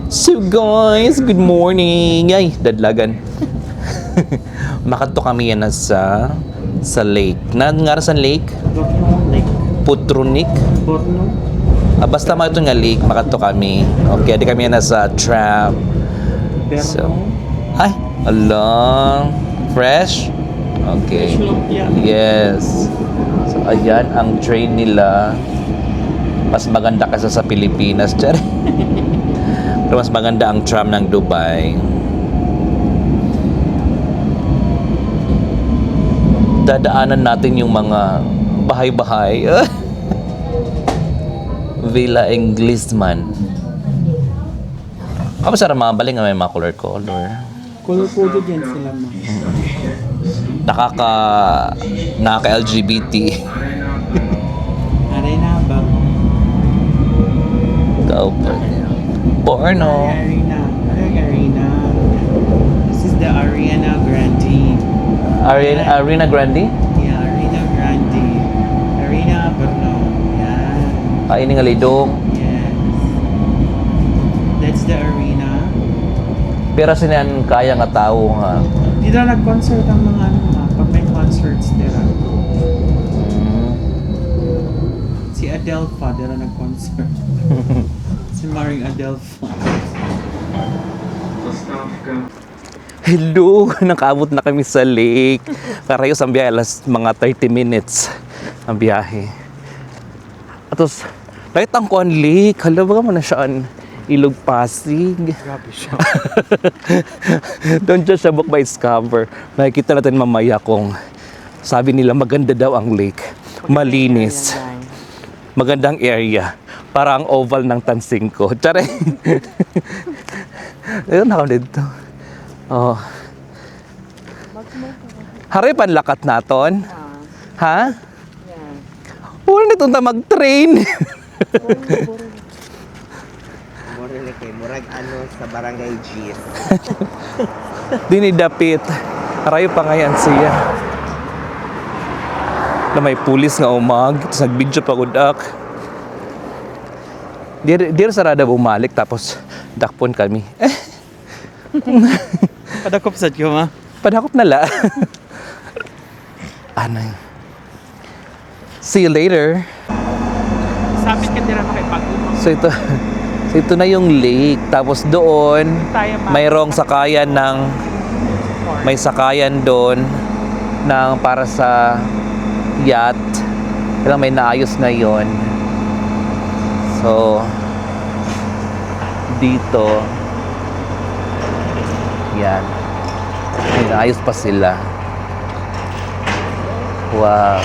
So guys, good morning. Ay, dadlagan. Makato kami yan na sa lake. Nga sa lake? Borno Lake. Putronik. Borno. Basta mga ito nga lake, makato kami. Okay, di kami yan na sa tram. Berno. So, ay, ala. Fresh? Okay. Fresh lumpia. Yes. So, ayan ang train nila. Mas maganda kasi sa Pilipinas. Pero mas maganda ang tram ng Dubai. Dadaanan natin yung mga bahay-bahay. Villa Englisman. Ako sa mabalik nga may mga color-color. Color-coded yan sila mo. Nakaka-LGBT. Arena ba? Ikaw pa. Porno. Arena. Arena. This is the Ariana Grande. Arena Grande? Yeah, Arena Grande. Arena Borno. Yeah. Ini nga lidong. Yes. That's the arena. Pero sinan kaya nga tao nga. Dito nag-concert ang mga ano nga. Pag may concerts dito. Si Adelpha dito nag-concert. Si Maring Adelpha. Hello! Nakaabot na kami sa lake. Karayos ang biyahe. Last mga 30 minutes ang biyahe. At tapos, kahit ang kuhan lake. Hala, baga mo na siya ang Ilog Pasig. Grabe siya. Don't judge a book by its cover. Nakikita natin mamaya kung sabi nila maganda daw ang lake. Malinis. Magandang area. Para ang oval ng Tansingko. Tsare! Ayun ako dito. Oh. Hari panlakat naton? Ha? Wala na itong mag-train. Murag ano sa barangay Gis. Dinidapit. Harayo pa ngayon siya. Na may pulis nga umag. Tapos nag-video pa kudak. Dir sarada bumalik tapos dakpon kami. Padakop sa tiyo ma. Padakop na la. Anay. See you later. Sapit ka tira makipag-umang. So ito na yung lake. Tapos doon mayroong sakayan may sakayan doon ng para sa yacht. Kailang may naayos na yon. So dito yan. May naayos pa sila. Wow.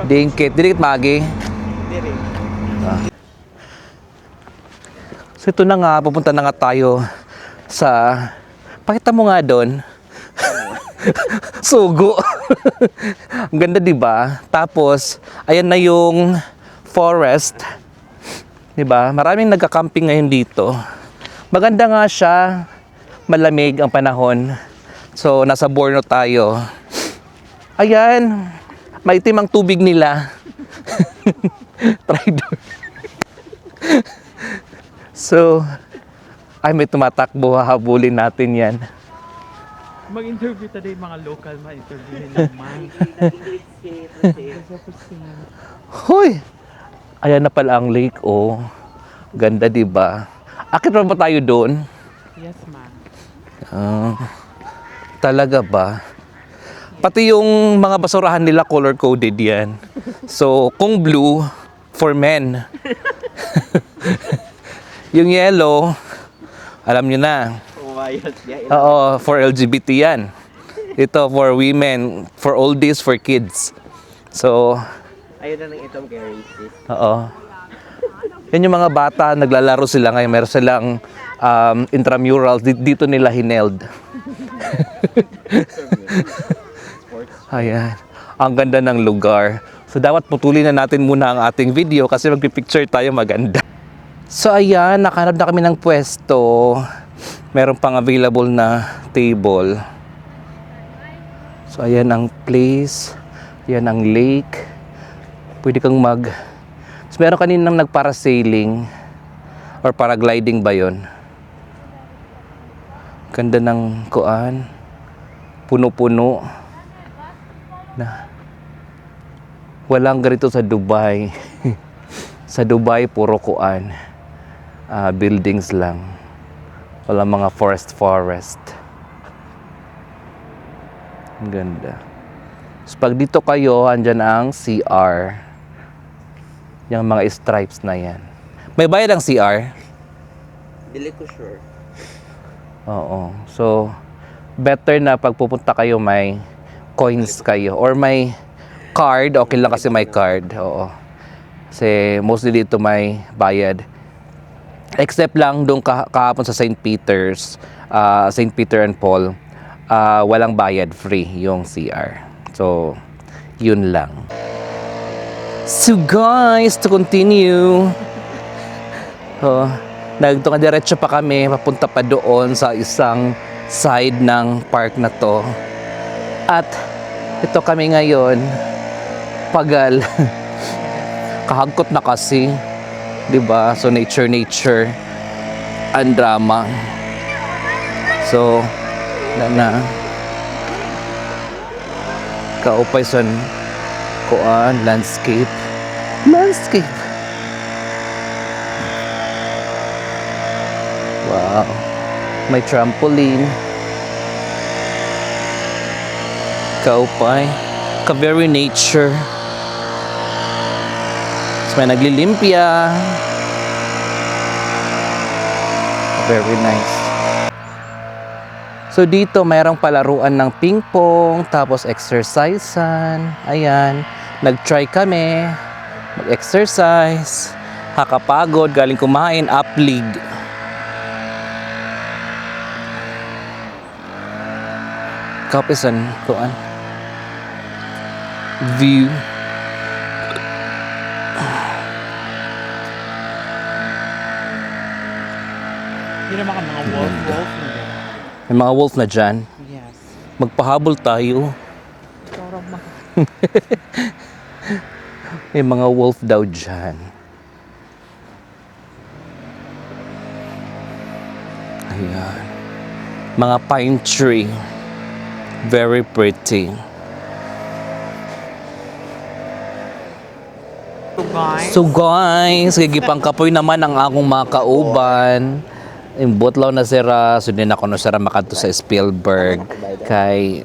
Dingkit magi. Dire. So ito na nga, pupunta na nga tayo sa, pakita mo nga doon. Sugo. Ang ganda 'di ba? Tapos ayan na yung forest. 'Di ba? Maraming nagka-camping ngayon dito. Maganda nga siya. Malamig ang panahon. So nasa Borno tayo. Ayan. Maitim ang tubig nila. Tridor. So, ay may tumatakbo, hahabulin natin yan. Mag-interview tayo yung mga local ma-interview nila man. Hoy! Ayan na pala ang lake, oh. Ganda, di ba? Akit pa ba tayo doon? Yes, ma'am. Talaga ba? Pati yung mga basurahan nila color-coded yan. So, kung blue, for men. Yung yellow, alam nyo na. Oo, for LGBT yan. Ito, for women, for oldies, for kids. So, Ayun na ng itong kay racist. oo. Yan yung mga bata, naglalaro sila ngayon. Meron silang intramural. Dito nila hineld. Ayan. Ang ganda ng lugar. So, dapat putulin na natin muna ang ating video kasi magpipicture tayo maganda. So, ayan. Nakahanap na kami ng pwesto. Meron pang available na table. So, ayan ang place. Ayan ang lake. Pwede kang So, meron kaninang nagparasailing or paragliding ba yun? Ganda ng kuan. Puno-puno. Na. Walang ganito sa Dubai. Sa Dubai, puro kuan. Buildings lang. Walang mga forest. Ang ganda. So, pag dito kayo, andyan ang CR. Yung mga stripes na yan. May bayad ang CR? Dili ko sure. Oo. So, better na pag pupunta kayo may coins kayo. Or may card. Okay lang kasi may card. Oo. Kasi mostly dito may bayad. Except lang doon kahapon sa St. Peter's, St. Peter and Paul, walang bayad, free yung CR. So, yun lang. So guys, to continue, diretso pa kami, papunta pa doon sa isang side ng park na to. At ito kami ngayon, pagal. Kahagkot na kasi, 'di ba? So nature ang drama. So na kaupay son kuan landscape. Wow. May trampoline. Kaupay. Ka-very nature. May naglilimpia. Very nice. So dito mayroong palaruan ng ping pong, tapos exercisean. Ayan, nag-try kami mag-exercise. Kakapagod, galing kumain, up league. Kapisan, kuan. View. Hindi naman ka mga wolf na din. May mga wolf na dyan. Yes. Magpahabol tayo. Parang May mga wolf daw dyan. Ayan. Mga pine tree. Very pretty. So guys, So guys, gigipang kapoy naman ang akong mga kauban. Imbot law na sira, so din ako na sira makanto sa Spielberg. Kay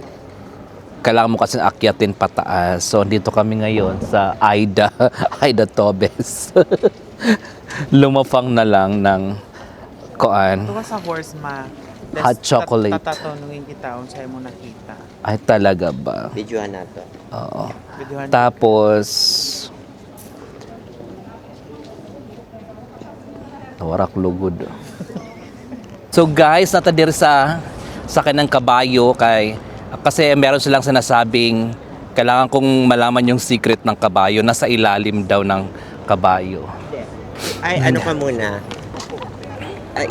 kailangan mo kasi akyatin pataas. So dito kami ngayon sa Aida Tobes. Lumafang na lang ng koan. ito ka sa horse ma. Hot chocolate. Tatatanungin kita kung sa'yo mo nakita. Ay talaga ba? Videohan na to. Oo. Videohan Tapos warak lugod. So guys, nata diri sa kanang kabayo kasi meron silang sinasabing kailangan kong malaman yung secret ng kabayo, nasa ilalim daw ng kabayo. Ay, ano ka muna?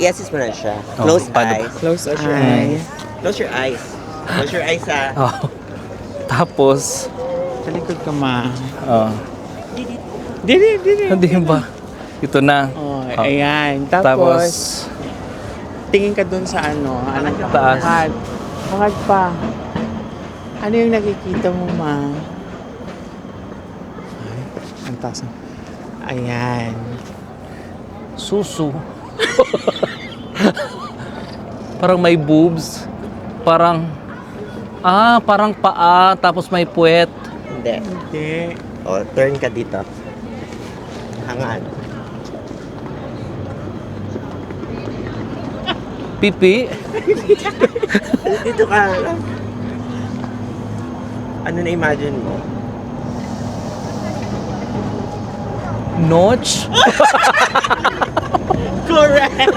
Yes, mo na siya. Oh, Close paano ba? eyes. Close your eyes. Close your eyes. Close your eyes, ha? Oh. Tapos Sa likod ka ma. Didi. hindi ba? Ito na. Oh, Oh. ayan. Tapos Tapos, tingin ka dun sa ano. Taas. Bangad pa. Ano yung nakikita mo ma? Ay, ang taas. Ayan. susu. Parang may boobs. Parang paa, tapos may puwet. Hindi. Hindi. O, turn ka dito. Hangan. Pipi. Dito ka. Ano na-imagine mo? Notch. Correct!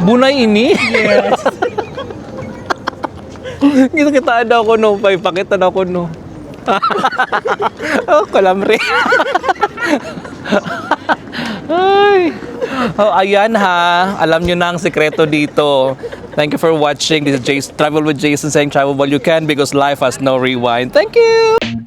Bunay ini. Yes. Kita daw ko no, pakita daw ko no. Oh, kalamre. Ay. Oh, ayan ha. Alam nyo na ang sekreto dito. Thank you for watching. This is Jason, Travel with Jason saying travel while you can because life has no rewind. Thank you!